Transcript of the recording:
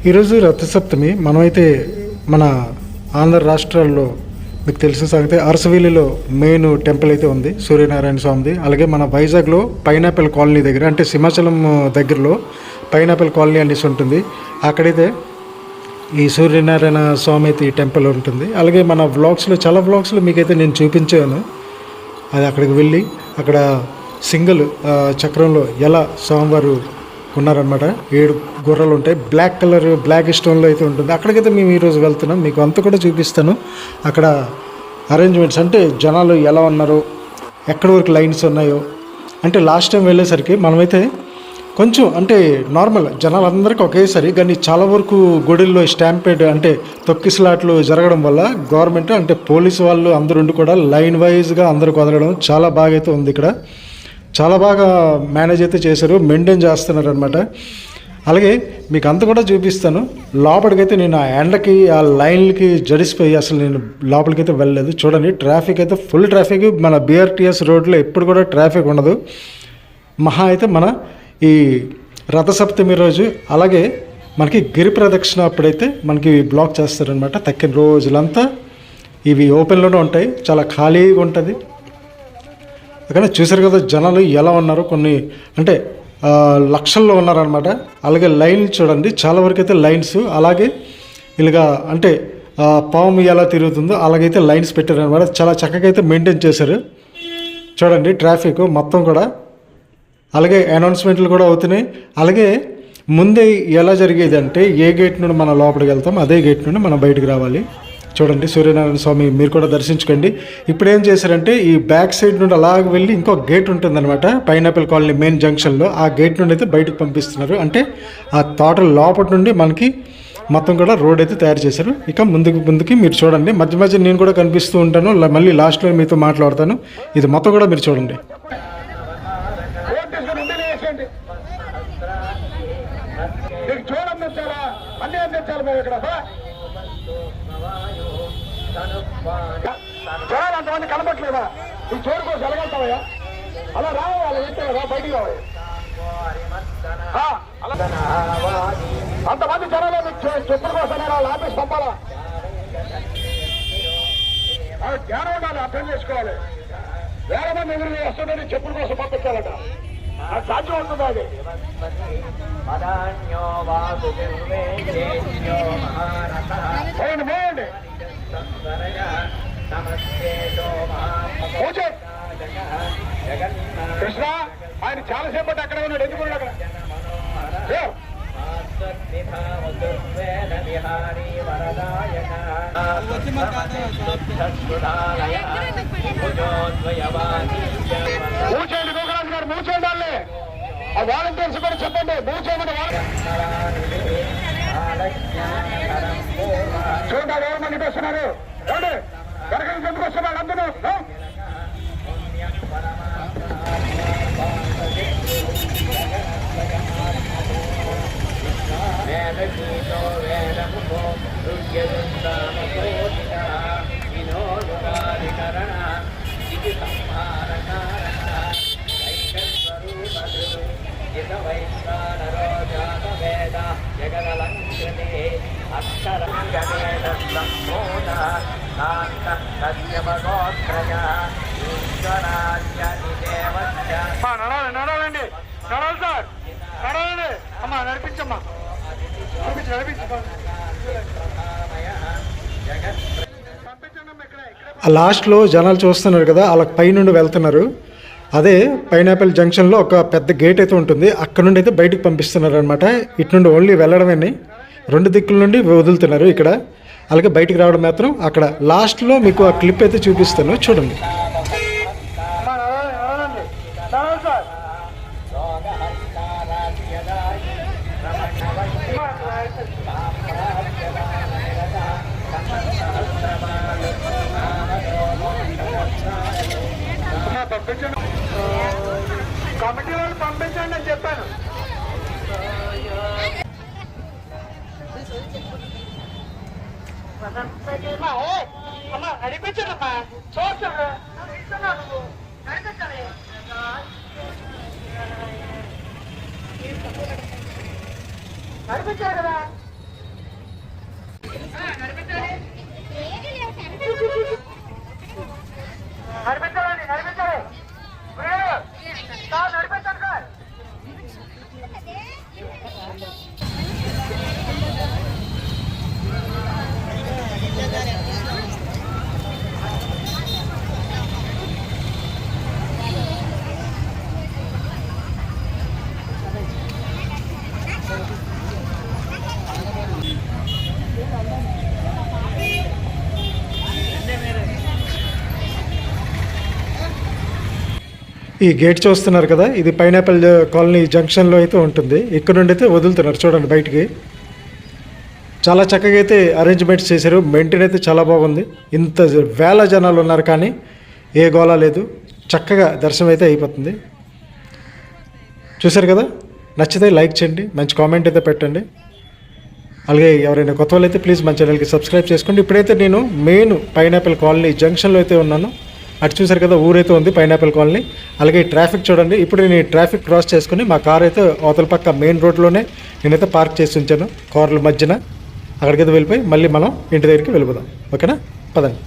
ఈరోజు రథసప్తమి. మనమైతే మన ఆంధ్ర రాష్ట్రాల్లో మీకు తెలిసిన సంగతి అరసవల్లిలో మెయిన్ టెంపుల్ అయితే ఉంది, సూర్యనారాయణ స్వామిది. అలాగే మన వైజాగ్లో పైనాపిల్ కాలనీ దగ్గర, అంటే సింహాచలం దగ్గరలో పైనాపిల్ కాలనీ అనేసి ఉంటుంది. అక్కడైతే ఈ సూర్యనారాయణ స్వామి అయితే ఈ టెంపుల్ ఉంటుంది. అలాగే మన వ్లాగ్స్లో చాలా వ్లాగ్స్లో మీకైతే నేను చూపించాను. అది అక్కడికి వెళ్ళి అక్కడ సింగిల్ చక్రంలో ఎలా స్వామివారు ఉన్నారనమాట. 7 గుర్రాలు ఉంటాయి, బ్లాక్ కలర్ బ్లాక్ స్టోన్లో అయితే ఉంటుంది. అక్కడికైతే మేము ఈరోజు వెళ్తున్నాం, మీకు అంత కూడా చూపిస్తాను. అక్కడ అరేంజ్మెంట్స్ అంటే జనాలు ఎలా ఉన్నారో, ఎక్కడి వరకు లైన్స్ ఉన్నాయో. అంటే లాస్ట్ టైం వెళ్ళేసరికి మనమైతే కొంచెం అంటే నార్మల్ జనాలందరికీ ఒకేసారి, కానీ చాలా వరకు గుడిల్లో స్టాంపేడ్ అంటే తొక్కిసలాట్లు జరగడం వల్ల గవర్నమెంట్ అంటే పోలీసు వాళ్ళు అందరూ ఉండి కూడా లైన్ వైజ్గా అందరూ వదలడం చాలా బాగా అయితే ఉంది. ఇక్కడ చాలా బాగా మేనేజ్ అయితే చేశారు, మెయింటైన్ చేస్తున్నారు అనమాట. అలాగే మీకు అంత కూడా చూపిస్తాను. లోపలికైతే నేను ఆ ఎండకి ఆ లైన్లకి జడిసిపోయి అసలు నేను లోపలికైతే వెళ్ళలేదు. చూడండి, ట్రాఫిక్ అయితే ఫుల్ ట్రాఫిక్. మన BRTS రోడ్లో ఎప్పుడు కూడా ట్రాఫిక్ ఉండదు. మహా అయితే మన ఈ రథసప్తమి రోజు, అలాగే మనకి గిరి ప్రదక్షిణ అప్పుడైతే మనకి బ్లాక్ చేస్తారనమాట. తక్కిన రోజులంతా ఇవి ఓపెన్లోనే ఉంటాయి, చాలా ఖాళీగా ఉంటుంది. కానీ చూసారు కదా జనాలు ఎలా ఉన్నారు, కొన్ని అంటే లక్షల్లో ఉన్నారనమాట. అలాగే లైన్ చూడండి, చాలా వరకు అయితే లైన్స్ అలాగే ఇలాగా అంటే పాము ఎలా తిరుగుతుందో అలాగైతే లైన్స్ పెట్టారనమాట. చాలా చక్కగా అయితే మెయింటైన్ చేశారు. చూడండి ట్రాఫిక్ మొత్తం కూడా. అలాగే అనౌన్స్మెంట్లు కూడా అవుతున్నాయి. అలాగే ముందే ఎలా జరిగేది అంటే ఏ గేట్ నుండి మనం లోపలికి వెళ్తాం అదే గేట్ నుండి మనం బయటకు రావాలి. చూడండి సూర్యనారాయణ స్వామి మీరు కూడా దర్శించుకోండి. ఇప్పుడు ఏం చేశారంటే ఈ బ్యాక్ సైడ్ నుండి అలాగ వెళ్ళి ఇంకో గేట్ ఉంటుందన్నమాట, పైనాపిల్ కాలనీ మెయిన్ జంక్షన్లో. ఆ గేట్ నుండి అయితే బయటకు పంపిస్తున్నారు. అంటే ఆ తోట లోపటి నుండి మనకి మొత్తం కూడా రోడ్ అయితే తయారు చేశారు. ఇక ముందుకి మీరు చూడండి, మధ్య మధ్య నేను కూడా కనిపిస్తూ ఉంటాను, మళ్ళీ లాస్ట్లో మీతో మాట్లాడతాను. ఇది మొత్తం కూడా మీరు చూడండి. జనాలు అంతమంది కనబట్లేదా? ఈ చోటు కోసం ఎలగలుగుతావయ్యా? అలా రావాలి, బయటికి రావాలి. అంతమంది జనాలు చెప్పుల కోసం వాళ్ళు ఆఫీస్ పంపాలా? జ్ఞానం ఉండాలి, అర్థం చేసుకోవాలి. వేరే మంది ఎదురు వస్తుందని చెప్పుల కోసం పంపించాలట. అది సాధ్యం అవుతుంది. అది పోయండి. కృష్ణ ఆయన చాలాసేపు అక్కడ ఉన్నాడు, ఎందుకు ఉన్నాడు అక్కడ? మూచేయండి గోకరాజు గారు, మూచేయండి. వాళ్ళే ఆ వాలంటీర్స్ కూడా చెప్పండి, మూచేయమని. చూడండి ఎవరు మందికి వస్తున్నారు, చూడండి వెనక నుంచి ఎందుకు వస్తున్నారు అందరూ. నడవాలండి, నడవాలి సార్, నడవాలండి. అమ్మా నడిపించమ్మా, నడిపించు. ఆ లాస్ట్లో జనాలు చూస్తున్నారు కదా, అలా పైనుండి వెళ్తున్నారు. అదే పైనాపిల్ జంక్షన్లో ఒక పెద్ద గేట్ అయితే ఉంటుంది, అక్కడ నుండి అయితే బయటకు పంపిస్తున్నారు అనమాట. ఇటు నుండి ఓన్లీ వెళ్ళడమేని 2 దిక్కుల నుండి వదులుతున్నారు ఇక్కడ. అలాగే బయటికి రావడం మాత్రం అక్కడ లాస్ట్లో మీకు ఆ క్లిప్ అయితే చూపిస్తాను, చూడండి. కమిటీ వాళ్ళు పంపించండి అని చెప్పాను. అమ్మా నడిపించండమ్మా, చూస్తాను నడిపించారు కదా. నడిపించాలండి, నడిపించాలి. సార్ నడిపించండి సార్. ఈ గేట్ చూస్తున్నారు కదా, ఇది పైనాపిల్ కాలనీ జంక్షన్లో అయితే ఉంటుంది. ఇక్కడ నుండి అయితే వదులుతున్నారు చూడండి బయటికి. చాలా చక్కగా అయితే అరేంజ్మెంట్స్ చేశారు. మెయింటైన్ అయితే చాలా బాగుంది. ఇంత వేల జనాలు ఉన్నారు కానీ ఏ గోళ లేదు. చక్కగా దర్శనం అయితే అయిపోతుంది. చూశారు కదా, నచ్చితే లైక్ చేయండి, మంచి కామెంట్ అయితే పెట్టండి. అలాగే ఎవరైనా కొత్త వాళ్ళు అయితే ప్లీజ్ మన ఛానల్కి సబ్స్క్రైబ్ చేసుకోండి. ఇప్పుడైతే నేను మెయిన్ పైనాపిల్ కాలనీ జంక్షన్లో అయితే ఉన్నాను. అటు చూసారు కదా, ఊరైతే ఉంది పైనాపిల్ కాలనీ. అలాగే ట్రాఫిక్ చూడండి. ఇప్పుడు నేను ట్రాఫిక్ క్రాస్ చేసుకుని మా కార్ అయితే అవతల పక్క మెయిన్ రోడ్లోనే నేనైతే పార్క్ చేసి ఉంచాను కార్ల మధ్యన. అక్కడికైతే వెళ్ళిపోయి మళ్ళీ మనం ఇంటి దగ్గరికి వెళ్ళిపోదాం. ఓకేనా, పదండి.